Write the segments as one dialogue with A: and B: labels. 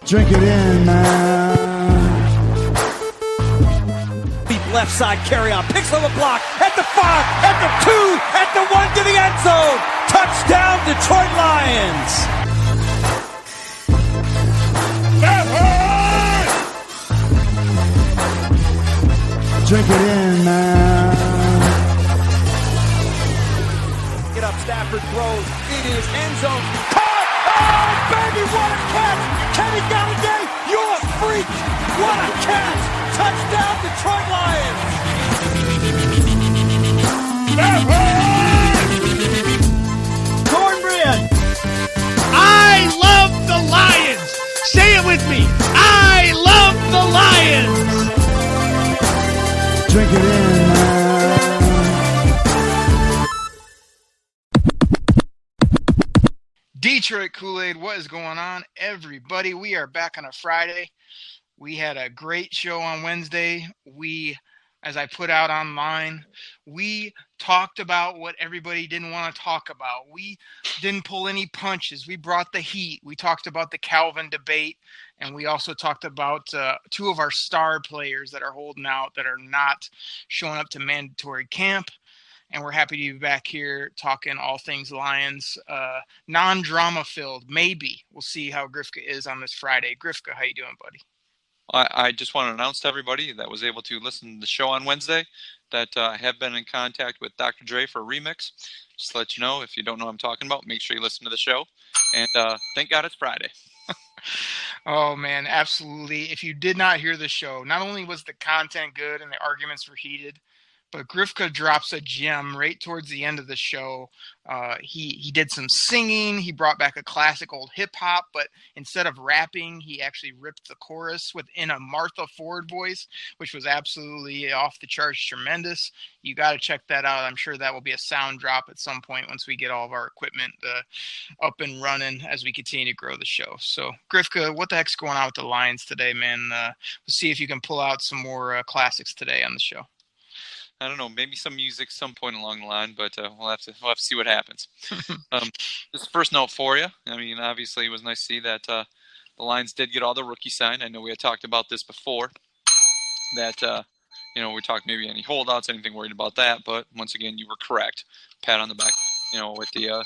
A: Drink it in, man.
B: Deep left side carry on. Picks on the block. At the 5. At the 2. At the 1 to the end zone. Touchdown, Detroit Lions. Stafford!
A: Drink it in, man.
B: Get up, Stafford throws. It is end zone. Caught! Oh, baby, what a catch! Kenny Galladay, you're a freak! What a catch! Touchdown, Detroit Lions!
C: Cornbread! I love the Lions! Say it with me! I love the Lions!
A: Drink it in, man.
D: Detroit Koolaid, what is going on, everybody? We are back on a Friday. We had a great show on Wednesday. As I put out online, we talked about what everybody didn't want to talk about. We didn't pull any punches. We brought the heat. We talked about the Calvin debate, and we also talked about two of our star players that are holding out that are not showing up to mandatory camp. And we're happy to be back here talking all things Lions, non-drama filled. Maybe we'll see how Grifka is on this Friday. Grifka, how you doing, buddy?
E: I just want to announce to everybody that was able to listen to the show on Wednesday that I have been in contact with Dr. Trey for a remix. Just to let you know, if you don't know what I'm talking about, make sure you listen to the show. And thank God it's Friday.
D: Oh, man, absolutely. If you did not hear the show, not only was the content good and the arguments were heated, but Grifka drops a gem right towards the end of the show. He did some singing. He brought back a classic old hip-hop, but instead of rapping, he actually ripped the chorus within a Martha Ford voice, which was absolutely off the charts, tremendous. You got to check that out. I'm sure that will be a sound drop at some point once we get all of our equipment up and running as we continue to grow the show. So, Grifka, what the heck's going on with the Lions today, man? We'll see if you can pull out some more classics today on the show.
E: I don't know, maybe some music some point along the line, but we'll have to see what happens. Just first note for you. I mean, obviously, it was nice to see that the Lions did get all the rookie signed. I know we had talked about this before, that we talked maybe any holdouts, anything worried about that. But once again, you were correct. Pat on the back, with the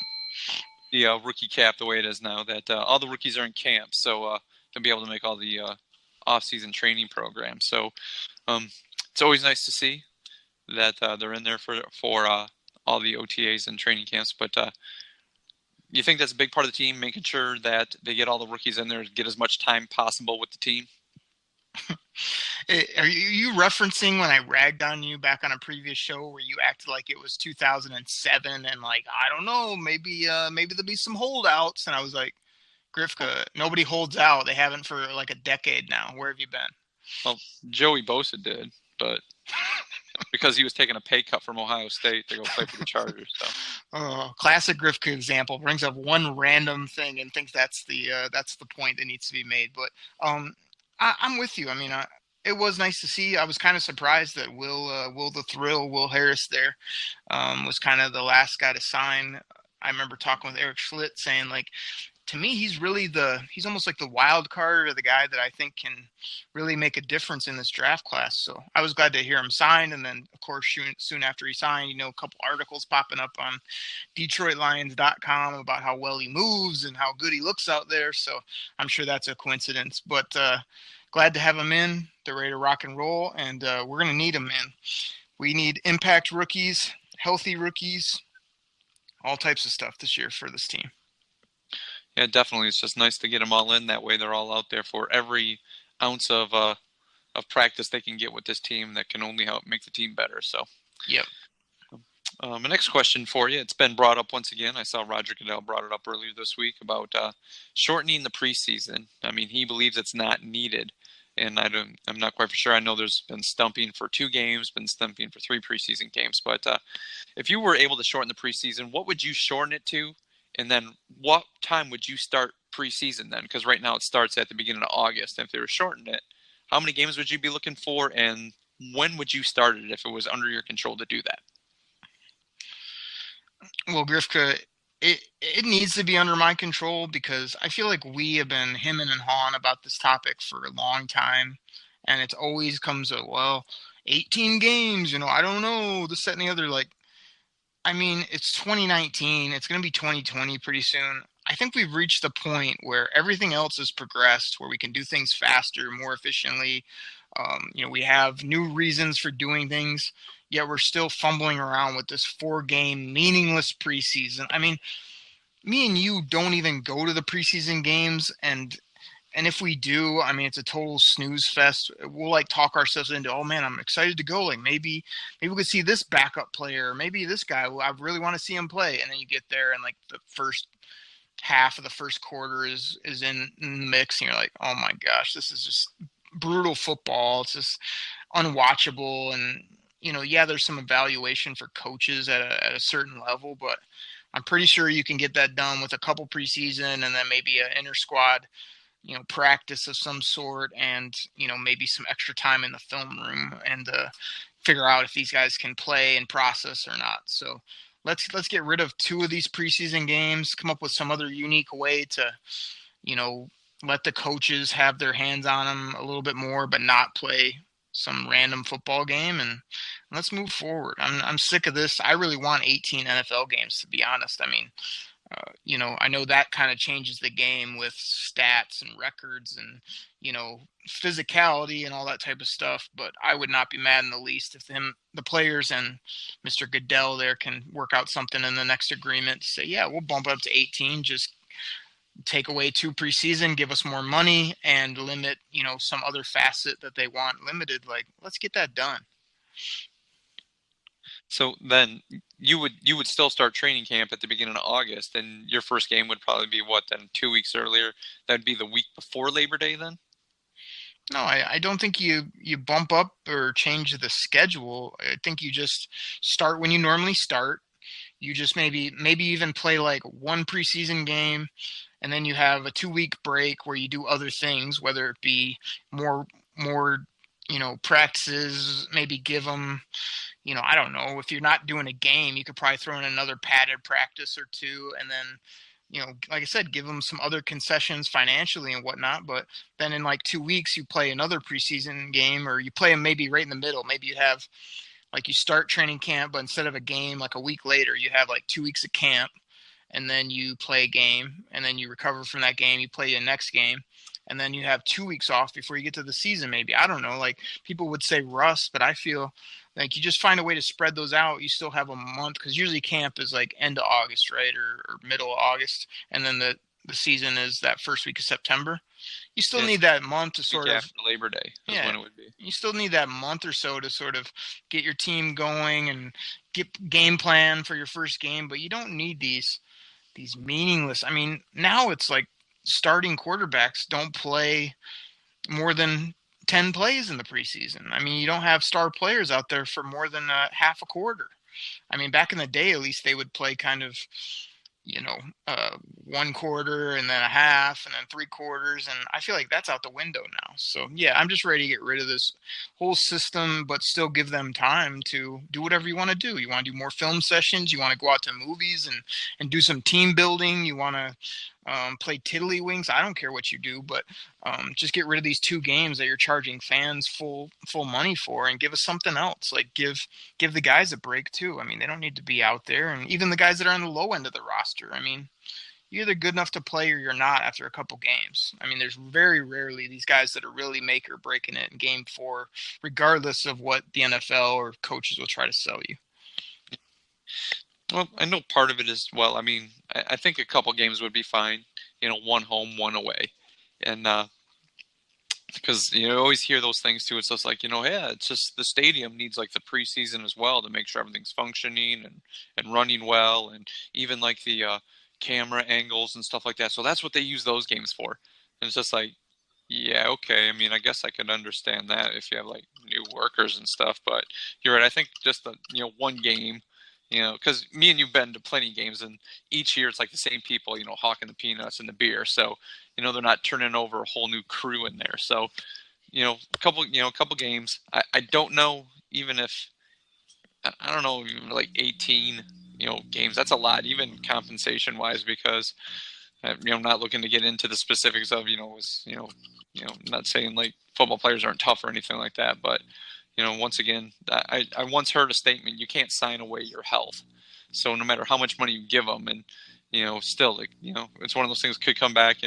E: rookie cap the way it is now. That all the rookies are in camp, so they'll be able to make all the off-season training programs. So it's always nice to see that they're in there for all the OTAs and training camps. But you think that's a big part of the team, making sure that they get all the rookies in there to get as much time possible with the team?
D: Are you referencing when I ragged on you back on a previous show where you acted like it was 2007 and like, I don't know, maybe there'll be some holdouts? And I was like, Grifka, nobody holds out. They haven't for like a decade now. Where have you been?
E: Well, Joey Bosa did, but because he was taking a pay cut from Ohio State to go play for the Chargers. So.
D: Classic Grifka example. Brings up one random thing and thinks that's the point that needs to be made. But I'm with you. I mean, it was nice to see. I was kind of surprised that Will Harris there was kind of the last guy to sign. I remember talking with Eric Schlitt saying, like, to me, he's almost like the wild card or the guy that I think can really make a difference in this draft class. So I was glad to hear him sign. And then, of course, soon after he signed, a couple articles popping up on DetroitLions.com about how well he moves and how good he looks out there. So I'm sure that's a coincidence. But glad to have him in. They're ready to rock and roll, and we're going to need him, man. We need impact rookies, healthy rookies, all types of stuff this year for this team.
E: Yeah, definitely. It's just nice to get them all in. That way they're all out there for every ounce of practice they can get with this team that can only help make the team better. So,
D: yep.
E: My next question for you, it's been brought up once again. I saw Roger Goodell brought it up earlier this week about shortening the preseason. I mean, he believes it's not needed, and I'm not quite for sure. I know there's been stumping for 2 games, been stumping for 3 preseason games. But if you were able to shorten the preseason, what would you shorten it to? And then what time would you start preseason then? Because right now it starts at the beginning of August. And if they were shortening it, how many games would you be looking for? And when would you start it if it was under your control to do that?
D: Well, Grifka, it needs to be under my control because I feel like we have been hemming and hawing about this topic for a long time, and it always comes up, well, 18 games, I don't know, this, that, and the other. Like, I mean, it's 2019. It's going to be 2020 pretty soon. I think we've reached the point where everything else has progressed, where we can do things faster, more efficiently. We have new reasons for doing things, yet we're still fumbling around with this 4-game meaningless preseason. I mean, me and you don't even go to the preseason games, and if we do, I mean, it's a total snooze fest. We'll like talk ourselves into, oh man, I'm excited to go. Like maybe we could see this backup player, maybe this guy. Well, I really want to see him play. And then you get there, and like the first half of the first quarter is in the mix, and you're like, oh my gosh, this is just brutal football. It's just unwatchable. And yeah, there's some evaluation for coaches at a certain level, but I'm pretty sure you can get that done with a couple preseason and then maybe an inter squad practice of some sort, and maybe some extra time in the film room, and figure out if these guys can play and process or not. So let's get rid of 2 of these preseason games, come up with some other unique way to let the coaches have their hands on them a little bit more, but not play some random football game, and let's move forward. I'm sick of this. I really want 18 NFL games, to be honest. I mean, I know that kind of changes the game with stats and records and, physicality and all that type of stuff. But I would not be mad in the least if the players and Mr. Goodell there can work out something in the next agreement to say, yeah, we'll bump up to 18, just take away 2 preseason, give us more money, and limit, some other facet that they want limited. Like, let's get that done.
E: So then you would still start training camp at the beginning of August, and your first game would probably be what then? 2 weeks earlier? That'd be the week before Labor Day then?
D: No, I don't think you bump up or change the schedule. I think you just start when you normally start. You just maybe even play like 1 preseason game, and then you have a 2-week break where you do other things, whether it be more practices, maybe give them, I don't know, if you're not doing a game, you could probably throw in another padded practice or 2, and then, like I said, give them some other concessions financially and whatnot. But then in like 2 weeks, you play another preseason game, or you play them maybe right in the middle. Maybe you have, like, you start training camp, but instead of a game, like a week later, you have like 2 weeks of camp, and then you play a game, and then you recover from that game, you play your next game, and then you have 2 weeks off before you get to the season. Maybe, I don't know, like people would say rust, but I feel like you just find a way to spread those out. You still have a month, because usually camp is like end of August, right, or middle of August, and then the season is that first week of September. You still need that month to sort of
E: after Labor Day is when it would be.
D: You still need that month or so to sort of get your team going and get game plan for your first game, but you don't need these meaningless. I mean, now it's like starting quarterbacks don't play more than 10 plays in the preseason. I mean, you don't have star players out there for more than half a quarter. I mean, back in the day, at least they would play kind of, 1 quarter and then a half and then 3 quarters. And I feel like that's out the window now. So, yeah, I'm just ready to get rid of this whole system, but still give them time to do whatever you want to do. You want to do more film sessions. You want to go out to movies and do some team building. You want to play tiddlywinks. I don't care what you do, but just get rid of these 2 games that you're charging fans full money for, and give us something else. Like give the guys a break too. I mean, they don't need to be out there, and even the guys that are on the low end of the roster. I mean, you're either good enough to play or you're not after a couple games. I mean, there's very rarely these guys that are really make or breaking it in game 4, regardless of what the NFL or coaches will try to sell you.
E: Well, I know part of it is, well, I mean, I think a couple games would be fine. 1 home, 1 away. And because you always hear those things too. It's just like, yeah, it's just the stadium needs like the preseason as well to make sure everything's functioning and running well. And even like the camera angles and stuff like that. So that's what they use those games for. And it's just like, yeah, okay. I mean, I guess I could understand that if you have like new workers and stuff. But you're right. I think just the 1 game. Because me and you've been to plenty of games, and each year it's like the same people, hawking the peanuts and the beer. So, they're not turning over a whole new crew in there. So, a couple games. I don't know even if, I don't know, like 18 games. That's a lot, even compensation wise, because I'm not looking to get into the specifics of not saying like football players aren't tough or anything like that, but once again, I once heard a statement: you can't sign away your health. So no matter how much money you give them, and still it's one of those things could come back,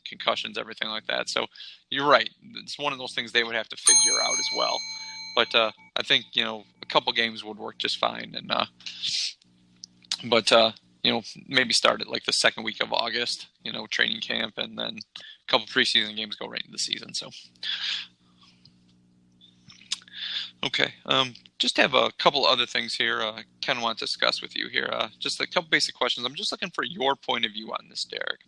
E: concussions, everything like that. So you're right. It's one of those things they would have to figure out as well. But I think a couple games would work just fine, and maybe start at like the second week of August, training camp, and then a couple preseason games go right into the season. So. Okay, just have a couple other things here I kind of want to discuss with you here. Just a couple basic questions. I'm just looking for your point of view on this, Derek.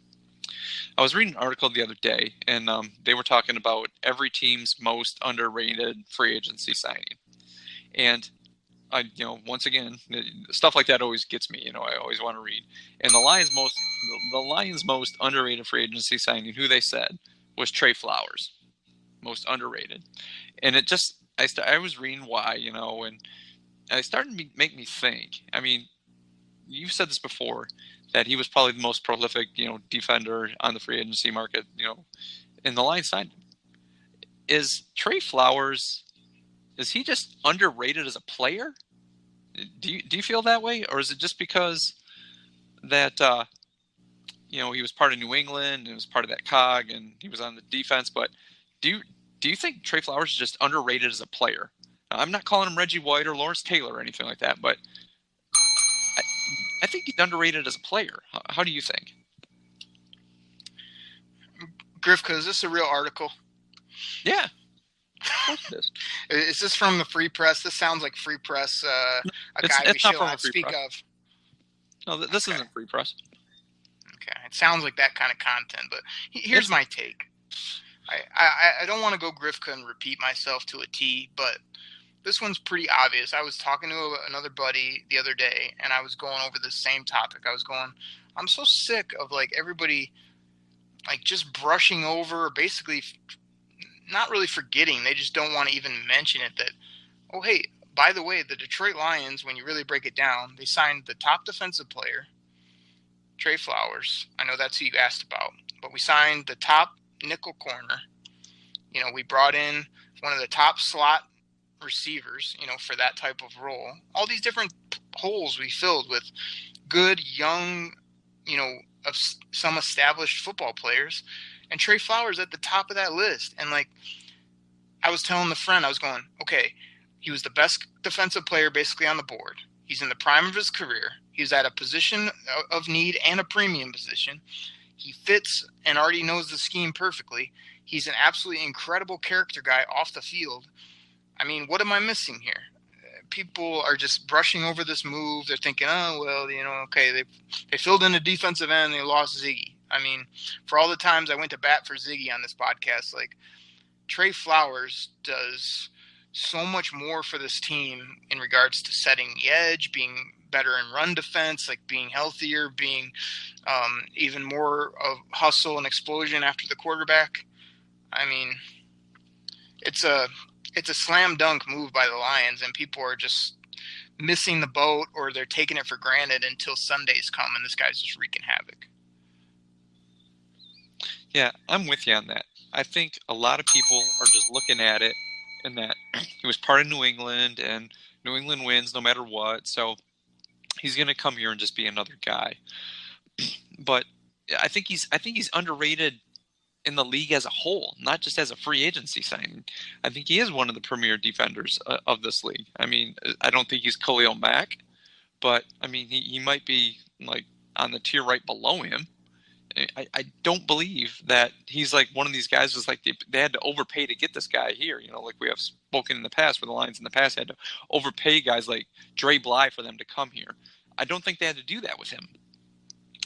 E: I was reading an article the other day, and they were talking about every team's most underrated free agency signing. And once again, stuff like that always gets me. I always want to read. And the Lions' most underrated free agency signing, who they said, was Trey Flowers, most underrated. And it just I was reading why, and it started to make me think. I mean, you've said this before, that he was probably the most prolific, defender on the free agency market, in the Lions side. Is Trey Flowers, is he just underrated as a player? Do you feel that way? Or is it just because that, he was part of New England and was part of that cog and he was on the defense, but do you think Trey Flowers is just underrated as a player? Now, I'm not calling him Reggie White or Lawrence Taylor or anything like that, but I think he's underrated as a player. How do you think?
D: Grifka, is this a real article?
E: Yeah. What's this?
D: Is this from the Free Press? This sounds like Free Press, a guy we shall not speak of.
E: No, this isn't Free Press.
D: Okay, it sounds like that kind of content, but here's my take. I don't want to go Grifka and repeat myself to a T, but this one's pretty obvious. I was talking to another buddy the other day, and I was going over the same topic. I was going, I'm so sick of like everybody like just brushing over, or basically not really forgetting. They just don't want to even mention it that, oh, hey, by the way, the Detroit Lions, when you really break it down, they signed the top defensive player, Trey Flowers. I know that's who you asked about, but we signed the top nickel corner. We brought in one of the top slot receivers, for that type of role. All these different holes we filled with good, young, of some established football players, and Trey Flowers at the top of that list. And like I was telling the friend, I was going, okay, he was the best defensive player basically on the board. He's in the prime of his career. He's at a position of need and a premium position. He fits and already knows the scheme perfectly. He's an absolutely incredible character guy off the field. I mean, what am I missing here? People are just brushing over this move. They're thinking, oh, well, okay, they filled in a defensive end and they lost Ziggy. I mean, for all the times I went to bat for Ziggy on this podcast, like Trey Flowers does so much more for this team in regards to setting the edge, being better in run defense, like being healthier, being even more of hustle and explosion after the quarterback. I mean, it's a slam dunk move by the Lions, and people are just missing the boat, or they're taking it for granted until Sundays come and this guy's just wreaking havoc.
E: Yeah, I'm with you on that. I think a lot of people are just looking at it in that he was part of New England, and New England wins no matter what, so he's going to come here and just be another guy. But I think he's underrated in the league as a whole, not just as a free agency signing. I think he is one of the premier defenders of this league. I mean, I don't think he's Khalil Mack, but I mean, he might be like on the tier right below him. I don't believe that he's like one of these guys was like they had to overpay to get this guy here. Like we have spoken in the past, where the Lions in the past had to overpay guys like Dre Bly for them to come here. I don't think they had to do that with him.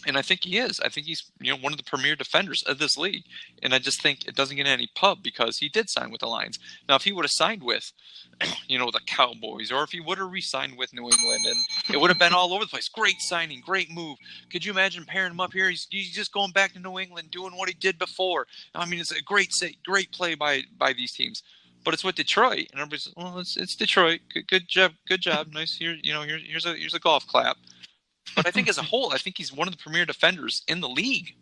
E: And I think he is. I think he's one of the premier defenders of this league. And I just think it doesn't get any pub because he did sign with the Lions. Now, if he would have signed with, the Cowboys, or if he would have re-signed with New England, and it would have been all over the place. Great signing, great move. Could you imagine pairing him up here? He's just going back to New England, doing what he did before. I mean, it's a great play by these teams. But it's with Detroit, and everybody's, well, it's Detroit. Good job. Nice. Here's a golf clap. But I think as a whole, I think he's one of the premier defenders in the league.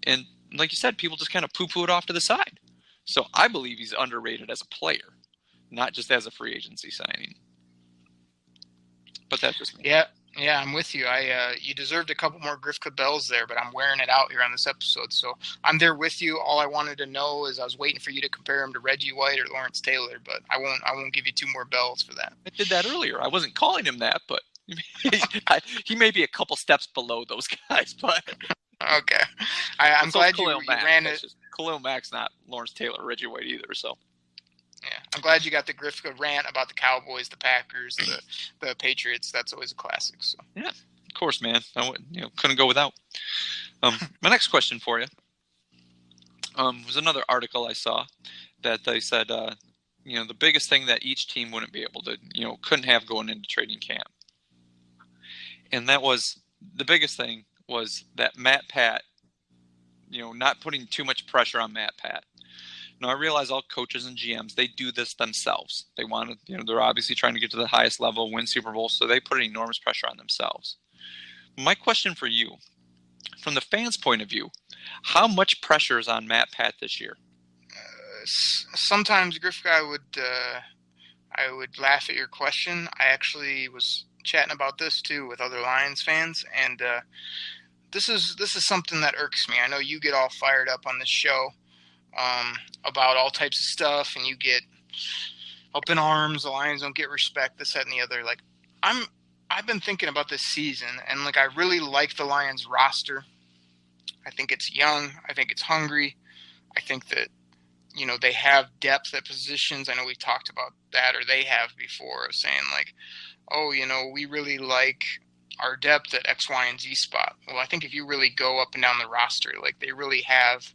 E: And like you said, people just kind of poo-poo it off to the side. So I believe he's underrated as a player, not just as a free agency signing. But that's just me.
D: Yeah, I'm with you. You deserved a couple more Grifka bells there, but I'm wearing it out here on this episode. So I'm there with you. All I wanted to know is I was waiting for you to compare him to Reggie White or Lawrence Taylor, but I won't give you 2 more bells for that.
E: I did that earlier. I wasn't calling him that, but he may be a couple steps below those guys. But
D: okay, I'm glad you ran it.
E: Khalil Mack's not Lawrence Taylor or Reggie White either, so.
D: Yeah, I'm glad you got the Grifka rant about the Cowboys, the Packers, the Patriots. That's always a classic. So.
E: Yeah, of course, man. I couldn't go without. My next question for you was another article I saw that they said, the biggest thing that each team wouldn't be able to, couldn't have going into training camp. And that was the biggest thing was that Matt Pat, not putting too much pressure on Matt Pat. Now, I realize all coaches and GMs, they do this themselves. They want to, they're obviously trying to get to the highest level, win Super Bowls, so they put enormous pressure on themselves. My question for you, from the fans' point of view, how much pressure is on Matt Pat this year?
D: Sometimes, Grifka, I would laugh at your question. I actually was chatting about this too with other Lions fans, and this is something that irks me. I know you get all fired up on this show. About all types of stuff, and you get up in arms. The Lions don't get respect, this, that, and the other. Like, I've been thinking about this season, and I really like the Lions roster. I think it's young. I think it's hungry. I think that they have depth at positions. I know we talked about that, or they have before, of saying we really like our depth at X, Y, and Z spot. Well, I think if you really go up and down the roster, they really have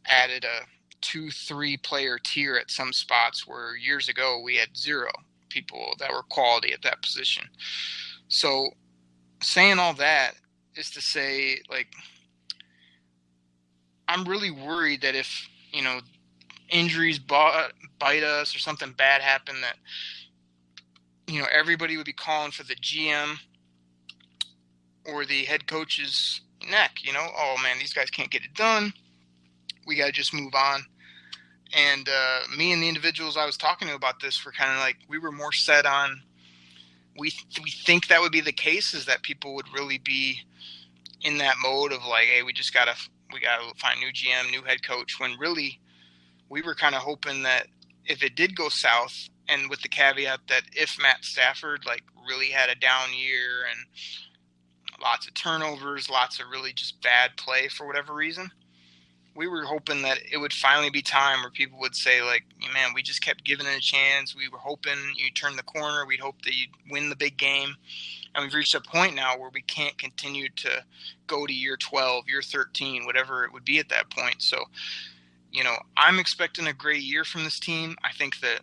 D: added a 2-3 player tier at some spots where years ago we had 0 people that were quality at that position. So saying all that is to say, I'm really worried that if, injuries bite us or something bad happened, that, everybody would be calling for the GM or the head coach's neck, oh man, these guys can't get it done. We got to just move on. And me and the individuals I was talking to about this were kind of we were more set on, we think that would be the case, is that people would really be in that mode of hey, we got to find new GM, new head coach, when really we were kind of hoping that if it did go south, and with the caveat that if Matt Stafford really had a down year and lots of turnovers, lots of really just bad play for whatever reason, we were hoping that it would finally be time where people would say, man, we just kept giving it a chance. We were hoping you'd turn the corner. We'd hope that you'd win the big game. And we've reached a point now where we can't continue to go to year 12, year 13, whatever it would be at that point. So, I'm expecting a great year from this team. I think that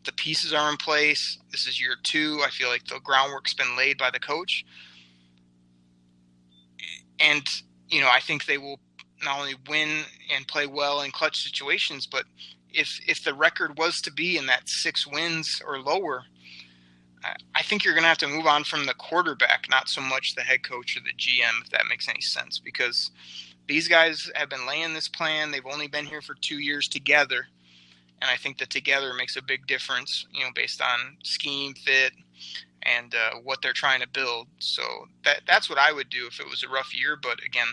D: the pieces are in place. This is year 2. I feel like the groundwork's been laid by the coach. And, I think they will not only win and play well in clutch situations, but if the record was to be in that 6 wins or lower, I think you're going to have to move on from the quarterback, not so much the head coach or the GM, if that makes any sense, because these guys have been laying this plan. They've only been here for 2 years together, and I think that together makes a big difference, based on scheme, fit, and what they're trying to build. So that's what I would do if it was a rough year. But again,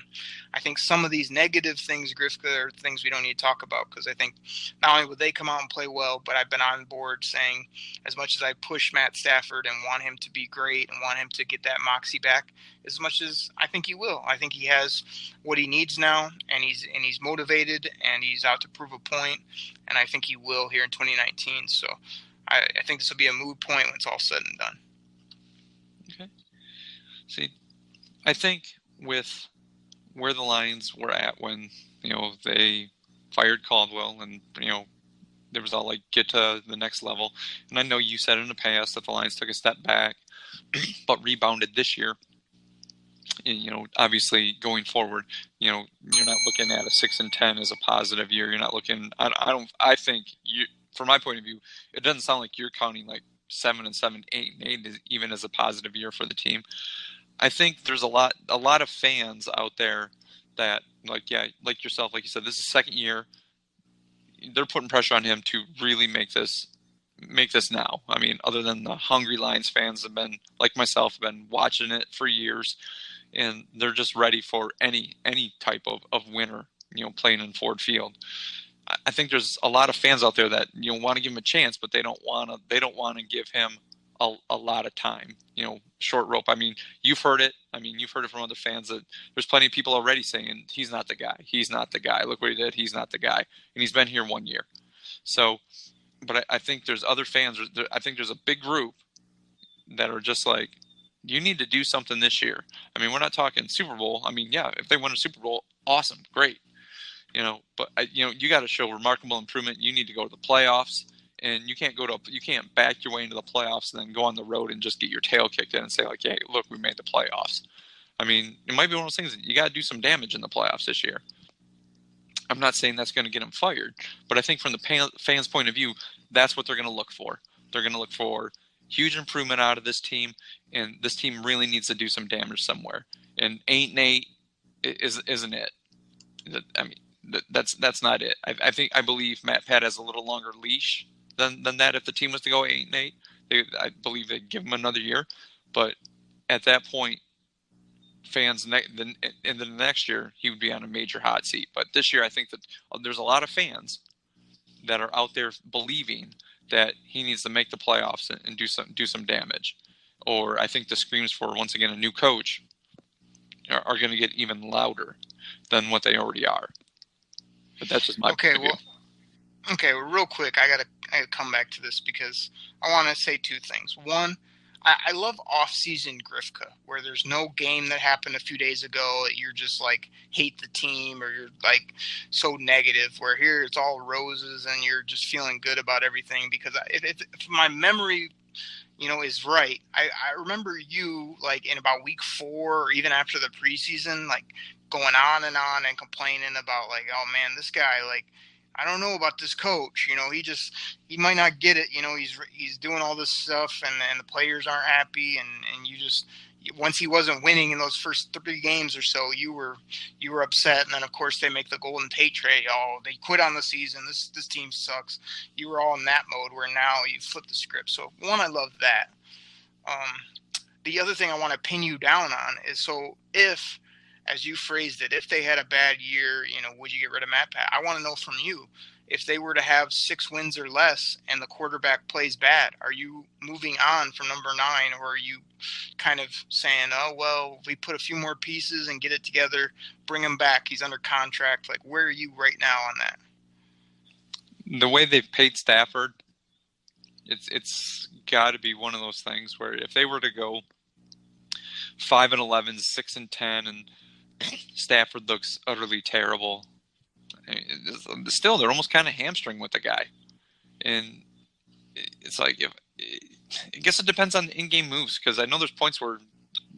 D: I think some of these negative things, Grifka, are things we don't need to talk about, because I think not only would they come out and play well, but I've been on board saying, as much as I push Matt Stafford and want him to be great and want him to get that moxie back, as much as I think he will. I think he has what he needs now, and he's motivated, and he's out to prove a point, and I think he will here in 2019. So I think this will be a moot point when it's all said and done.
E: Okay. See, I think with where the Lions were at when, they fired Caldwell and, there was all get to the next level. And I know you said in the past that the Lions took a step back, but rebounded this year. And, obviously going forward, you're not looking at a 6-10 as a positive year. You're not looking, I think from my point of view, it doesn't sound like you're counting 7-7, 8-8 even as a positive year for the team. I think there's a lot of fans out there that like yourself, like you said, this is second year. They're putting pressure on him to really make this now. I mean, other than the hungry Lions fans have been, like myself, have been watching it for years, and they're just ready for any type of winner, playing in Ford Field. I think there's a lot of fans out there that want to give him a chance, but they don't want to give him a lot of time. Short rope. I mean, you've heard it. You've heard it from other fans that there's plenty of people already saying he's not the guy. He's not the guy. Look what he did. He's not the guy, and he's been here 1 year. So, but I think there's other fans. I think there's a big group that are just like, you need to do something this year. We're not talking Super Bowl. Yeah, if they win a Super Bowl, awesome, great. But you got to show remarkable improvement. You need to go to the playoffs, and you can't back your way into the playoffs and then go on the road and just get your tail kicked in and say like, hey, look, we made the playoffs. It might be one of those things that you got to do some damage in the playoffs this year. I'm not saying that's going to get him fired, but I think from the fans' point of view, that's what they're going to look for. They're going to look for huge improvement out of this team, and this team really needs to do some damage somewhere. And 8-8 isn't it. That's not it. I believe Matt Pat has a little longer leash than that. If the team was to go 8-8, I believe they'd give him another year. But at that point, fans in the next year, he would be on a major hot seat. But this year, I think that there's a lot of fans that are out there believing that he needs to make the playoffs and do some damage. Or I think the screams for, once again, a new coach are going to get even louder than what they already are. But that's just my point of view.
D: Well, real quick, I gotta come back to this because I want to say two things. One, I love off-season Grifka, where there's no game that happened a few days ago that you're just like hate the team or you're like so negative, where here it's all roses and you're just feeling good about everything. Because if my memory, is right, I remember you like in about week 4 or even after the preseason, like going on and complaining about like, oh man, this guy, like, I don't know about this coach. He might not get it. He's doing all this stuff and the players aren't happy. And you just, once he wasn't winning in those first 3 games or so, you were upset. And then of course they make the Golden Tate trade. Oh, they quit on the season. This team sucks. You were all in that mode where now you flip the script. So one, I love that. The other thing I want to pin you down on is, so if, as you phrased it, if they had a bad year, would you get rid of Matt Pat? I want to know from you, if they were to have 6 wins or less and the quarterback plays bad, are you moving on from number 9, or are you kind of saying, oh, well, we put a few more pieces and get it together, bring him back, he's under contract? Like, where are you right now on that?
E: The way they've paid Stafford, it's got to be one of those things where if they were to go 5-11, 6-10, and Stafford looks utterly terrible, still they're almost kind of hamstring with the guy. And it's like, I guess it depends on the in-game moves, because I know there's points where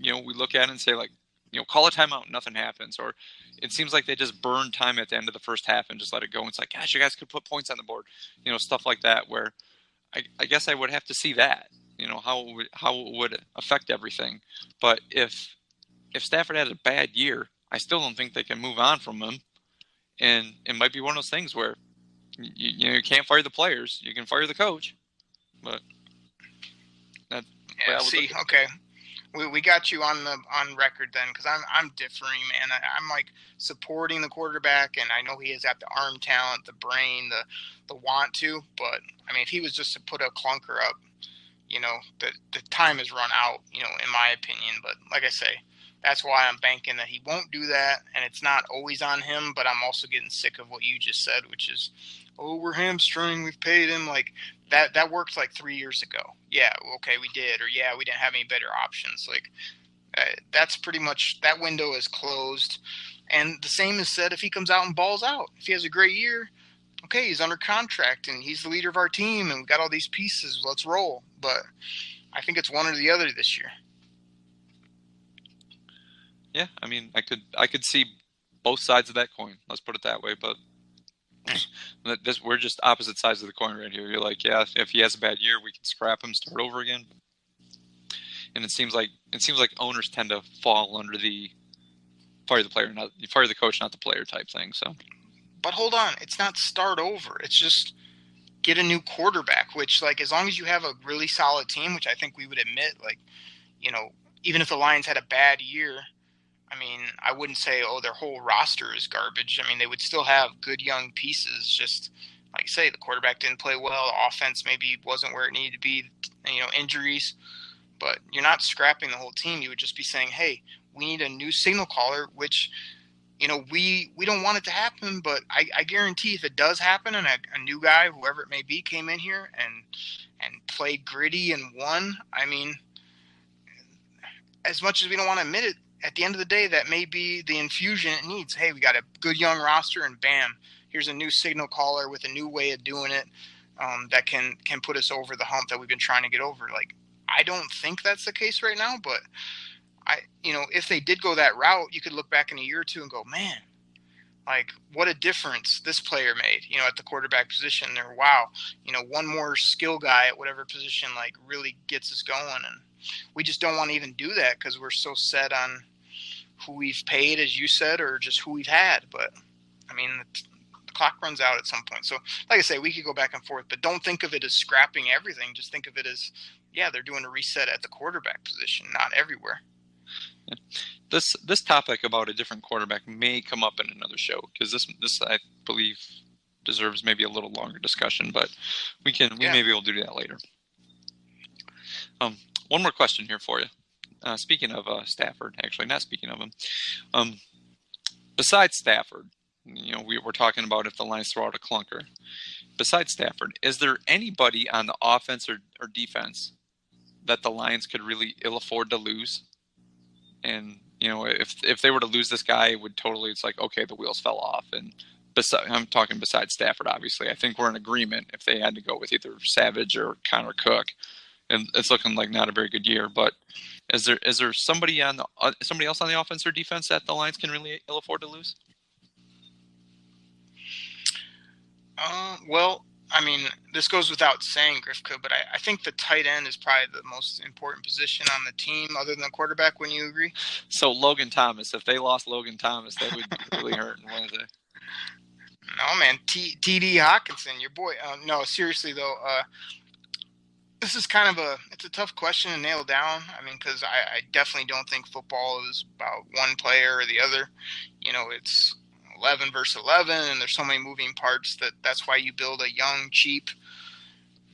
E: we look at it and say like, call a timeout, nothing happens, or it seems like they just burn time at the end of the first half and just let it go. And it's like, gosh, you guys could put points on the board, stuff like that, where I guess I would have to see that, how it would affect everything. But if Stafford had a bad year, I still don't think they can move on from him. And it might be one of those things where you can't fire the players, you can fire the coach. But that,
D: yeah, see, okay, we got you on record then, because I'm differing, man. I'm like supporting the quarterback, and I know he has got the arm talent, the brain, the want to. But I mean, if he was just to put a clunker up, the time has run out, in my opinion. But like I say, that's why I'm banking that he won't do that, and it's not always on him. But I'm also getting sick of what you just said, which is, oh, we're hamstring, we've paid him. Like, that worked like 3 years ago. Yeah, okay, we did. Or, yeah, we didn't have any better options. Like, that's pretty much, that window is closed. And the same is said if he comes out and balls out. If he has a great year, okay, he's under contract, and he's the leader of our team, and we've got all these pieces. Let's roll. But I think it's one or the other this year.
E: Yeah, I mean, I could see both sides of that coin. Let's put it that way. But we're just opposite sides of the coin right here. You're like, yeah, if he has a bad year, we can scrap him, start over again. and it seems like owners tend to fall under the fire the coach, not the player type thing. So,
D: but hold on, it's not start over. It's just get a new quarterback. Which, like, as long as you have a really solid team, which I think we would admit, like, you know, even if the Lions had a bad year, I mean, I wouldn't say, oh, their whole roster is garbage. I mean, they would still have good young pieces. Just like I say, the quarterback didn't play well. The offense maybe wasn't where it needed to be. You know, injuries. But you're not scrapping the whole team. You would just be saying, hey, we need a new signal caller, which, you know, we don't want it to happen. But I guarantee if it does happen and a new guy, whoever it may be, came in here and played gritty and won, I mean, as much as we don't want to admit it, at the end of the day, that may be the infusion it needs. Hey, we got a good young roster, and bam, here's a new signal caller with a new way of doing it that can put us over the hump that we've been trying to get over. Like, I don't think that's the case right now, but if they did go that route, you could look back in a year or two and go, man, like, what a difference this player made, you know, at the quarterback position. Or wow, you know, one more skill guy at whatever position, like, really gets us going. And we just don't want to even do that because we're so set on who we've paid, as you said, or just who we've had. But I mean, the clock runs out at some point. So like I say, we could go back and forth, but don't think of it as scrapping everything. Just think of it as, yeah, they're doing a reset at the quarterback position, not everywhere.
E: Yeah. This topic about a different quarterback may come up in another show, because this I believe deserves maybe a little longer discussion, but we maybe we'll do that later. One more question here for you. Speaking of Stafford, actually not speaking of him, besides Stafford, you know, we're talking about if the Lions throw out a clunker. Besides Stafford, is there anybody on the offense or defense that the Lions could really ill afford to lose? And, you know, if they were to lose this guy, it's like, okay, the wheels fell off. And I'm talking besides Stafford, obviously. I think we're in agreement if they had to go with either Savage or Connor Cook. And it's looking like not a very good year. But is there somebody else on the offense or defense that the Lions can really ill afford to lose?
D: Well, I mean, this goes without saying, Grifka, but I think the tight end is probably the most important position on the team other than the quarterback. Wouldn't you agree?
E: So Logan Thomas, if they lost Logan Thomas, that would really hurt. Wouldn't it?
D: No, man. T.D. Hawkinson, your boy. No, seriously, though, this is kind of it's a tough question to nail down. I mean, because I definitely don't think football is about one player or the other. You know, it's 11 versus 11, and there's so many moving parts that's why you build a young, cheap,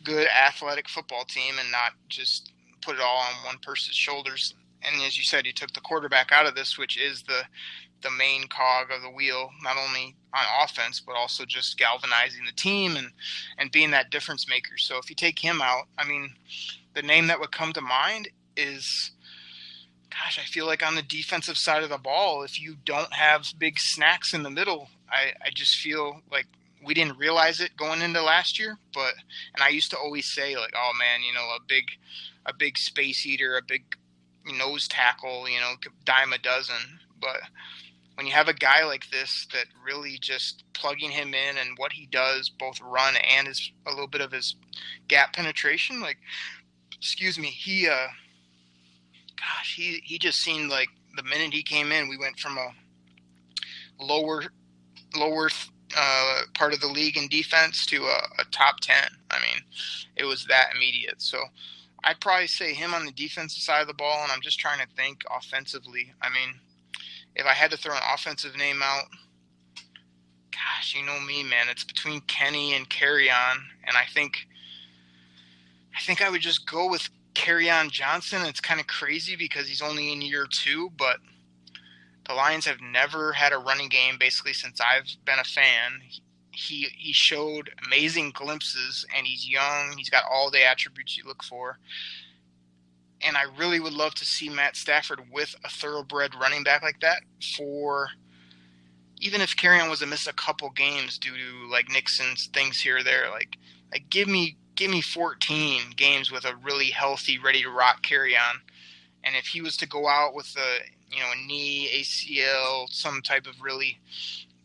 D: good athletic football team and not just put it all on one person's shoulders. And as you said, you took the quarterback out of this, which is the main cog of the wheel, not only on offense, but also just galvanizing the team and being that difference maker. So if you take him out, I mean, the name that would come to mind is, gosh, I feel like on the defensive side of the ball, if you don't have big snacks in the middle, I just feel like we didn't realize it going into last year. And I used to always say, like, oh man, you know, a big space eater, a big nose tackle, you know, dime a dozen. But when you have a guy like this that really just plugging him in and what he does, both run and a little bit of his gap penetration, like, excuse me, he just seemed like the minute he came in, we went from a lower part of the league in defense to a top 10. I mean, it was that immediate. So I'd probably say him on the defensive side of the ball, and I'm just trying to think offensively. I mean, if I had to throw an offensive name out, gosh, you know me, man, it's between Kenny and Kerryon, and I think I would just go with Kerryon Johnson. It's kind of crazy because he's only in year 2, but the Lions have never had a running game basically since I've been a fan. He showed amazing glimpses, and he's young. He's got all the attributes you look for. And I really would love to see Matt Stafford with a thoroughbred running back like that for even if Kerryon was to miss a couple games due to like Nixon's things here or there, like give me 14 games with a really healthy, ready to rock Kerryon. And if he was to go out with a knee, ACL, some type of really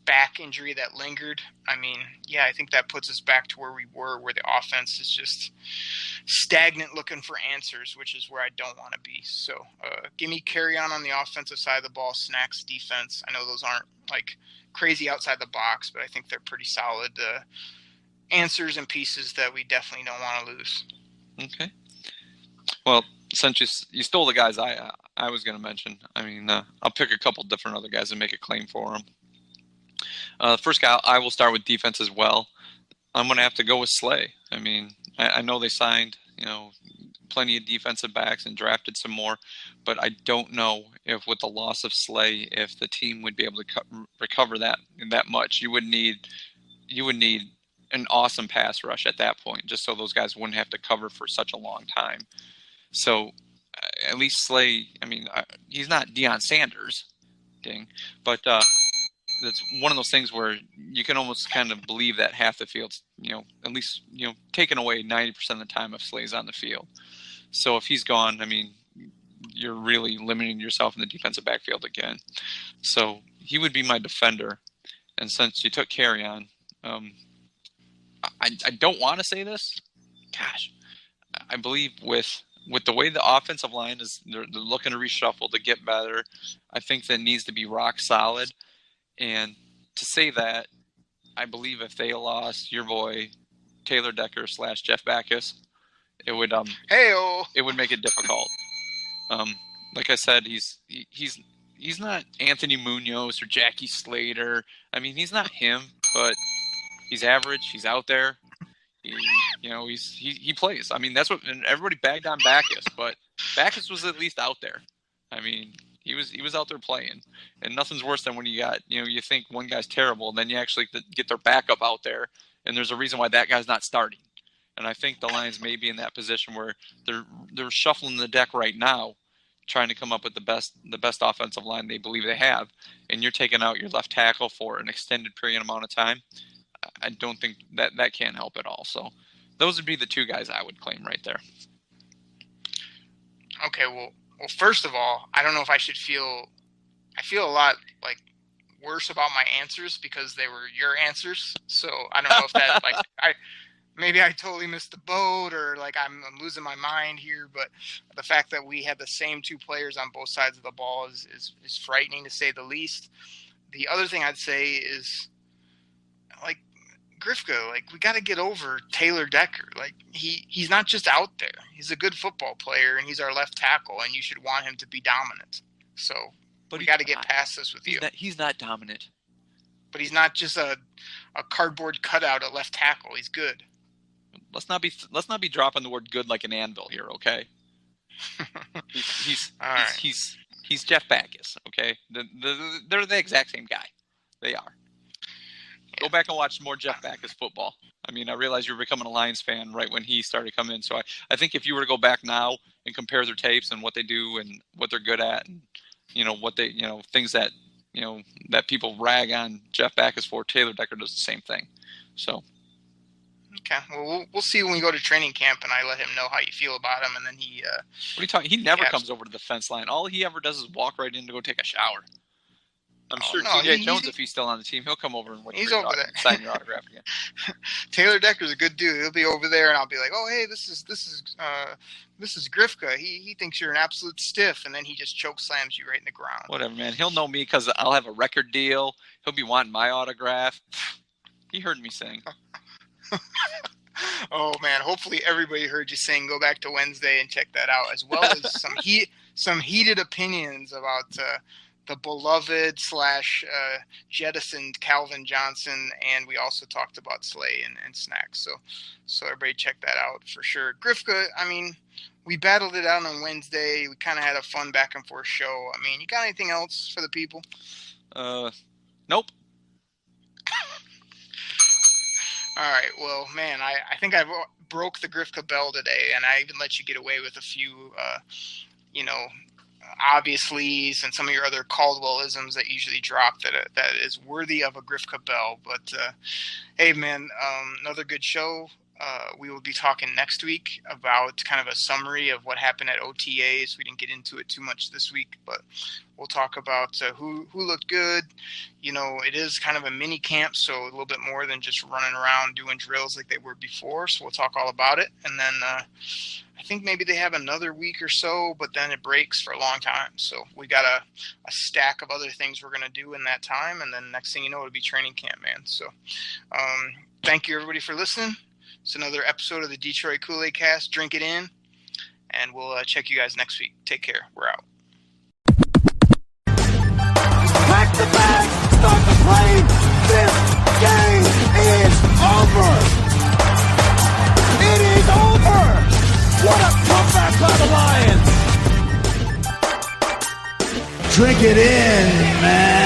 D: back injury that lingered. I mean, yeah, I think that puts us back to where we were, where the offense is just stagnant looking for answers, which is where I don't want to be. So give me carry on the offensive side of the ball, Snacks defense. I know those aren't like crazy outside the box, but I think they're pretty solid answers and pieces that we definitely don't want to lose.
E: Okay. Well, since you stole the guys I was going to mention, I mean, I'll pick a couple different other guys and make a claim for them. The first guy, I will start with defense as well. I'm going to have to go with Slay. I mean, I know they signed, plenty of defensive backs and drafted some more, but I don't know if with the loss of Slay, if the team would be able to recover that much. You would need an awesome pass rush at that point, just so those guys wouldn't have to cover for such a long time. So at least Slay, I mean, he's not Deion Sanders, but that's one of those things where you can almost kind of believe that half the field's, at least, taken away 90% of the time if Slay's on the field. So if he's gone, I mean, you're really limiting yourself in the defensive backfield again. So he would be my defender. And since you took carry on, I don't want to say this. Gosh, I believe with the way the offensive line is, they're looking to reshuffle to get better. I think that needs to be rock solid. And to say that, I believe if they lost your boy Taylor Decker / Jeff Backus, it would it would make it difficult. Like I said, he's not Anthony Munoz or Jackie Slater. I mean, he's not him, but he's average. He's out there. He plays. I mean, that's what, and everybody bagged on Backus, but Backus was at least out there. I mean, he was out there playing, and nothing's worse than when you got, you think one guy's terrible, and then you actually get their backup out there, and there's a reason why that guy's not starting. And I think the Lions may be in that position where they're shuffling the deck right now, trying to come up with the best offensive line they believe they have, and you're taking out your left tackle for an extended period amount of time. I don't think that can help at all. So those would be the two guys I would claim right there.
D: Okay, well, first of all, I don't know if I feel a lot like worse about my answers because they were your answers. So I don't know if that maybe I totally missed the boat or like I'm losing my mind here. But the fact that we had the same two players on both sides of the ball is frightening to say the least. The other thing I'd say is like Grifka, like we got to get over Taylor Decker. Like he's not just out there. He's a good football player and he's our left tackle and you should want him to be dominant. So we got to get past this with you.
E: He's not dominant.
D: But he's not just a cardboard cutout at left tackle. He's good.
E: Let's not be dropping the word good like an anvil here, okay? He's Jeff Backus, okay? They're the exact same guy. They are. Go back and watch more Jeff Backus football. I mean, I realize you're becoming a Lions fan right when he started coming in. So I think if you were to go back now and compare their tapes and what they do and what they're good at and, what they, things that, that people rag on Jeff Backus for, Taylor Decker does the same thing. So.
D: Okay. Well, we'll see when we go to training camp and I let him know how you feel about him. And then he,
E: what are you talking? He never comes over to the fence line. All he ever does is walk right in to go take a shower. I'm sure TJ Jones, if he's still on the team, he'll come over and sign your autograph again.
D: Taylor Decker's a good dude. He'll be over there, and I'll be like, "Oh, hey, this is Grifka. He thinks you're an absolute stiff," and then he just choke slams you right in the ground.
E: Whatever, man. He'll know me because I'll have a record deal. He'll be wanting my autograph. He heard me sing.
D: Oh man! Hopefully everybody heard you sing. Go back to Wednesday and check that out, as well as some heated opinions about. The beloved / jettisoned Calvin Johnson, and we also talked about Slay and Snacks. So everybody check that out for sure. Grifka, I mean, we battled it out on Wednesday. We kind of had a fun back and forth show. I mean, you got anything else for the people?
E: Nope.
D: All right. Well, man, I think I broke the Grifka bell today, and I even let you get away with a few, obviously's and some of your other Caldwell-isms that usually drop that is worthy of a Grifka bell. But hey, man, another good show. we will be talking next week about kind of a summary of what happened at OTAs. We didn't get into it too much this week, but we'll talk about who looked good. You know, it is kind of a mini camp, so a little bit more than just running around doing drills like they were before. So we'll talk all about it. And then I think maybe they have another week or so, but then it breaks for a long time. So we got a stack of other things we're going to do in that time. And then next thing you know, it'll be training camp, man. So thank you, everybody, for listening. It's another episode of the Detroit Koolaid Cast. Drink it in, and we'll check you guys next week. Take care. We're out.
B: Pack the bag, start the plane. This game is over. It is over. What a comeback by the Lions.
A: Drink it in, man.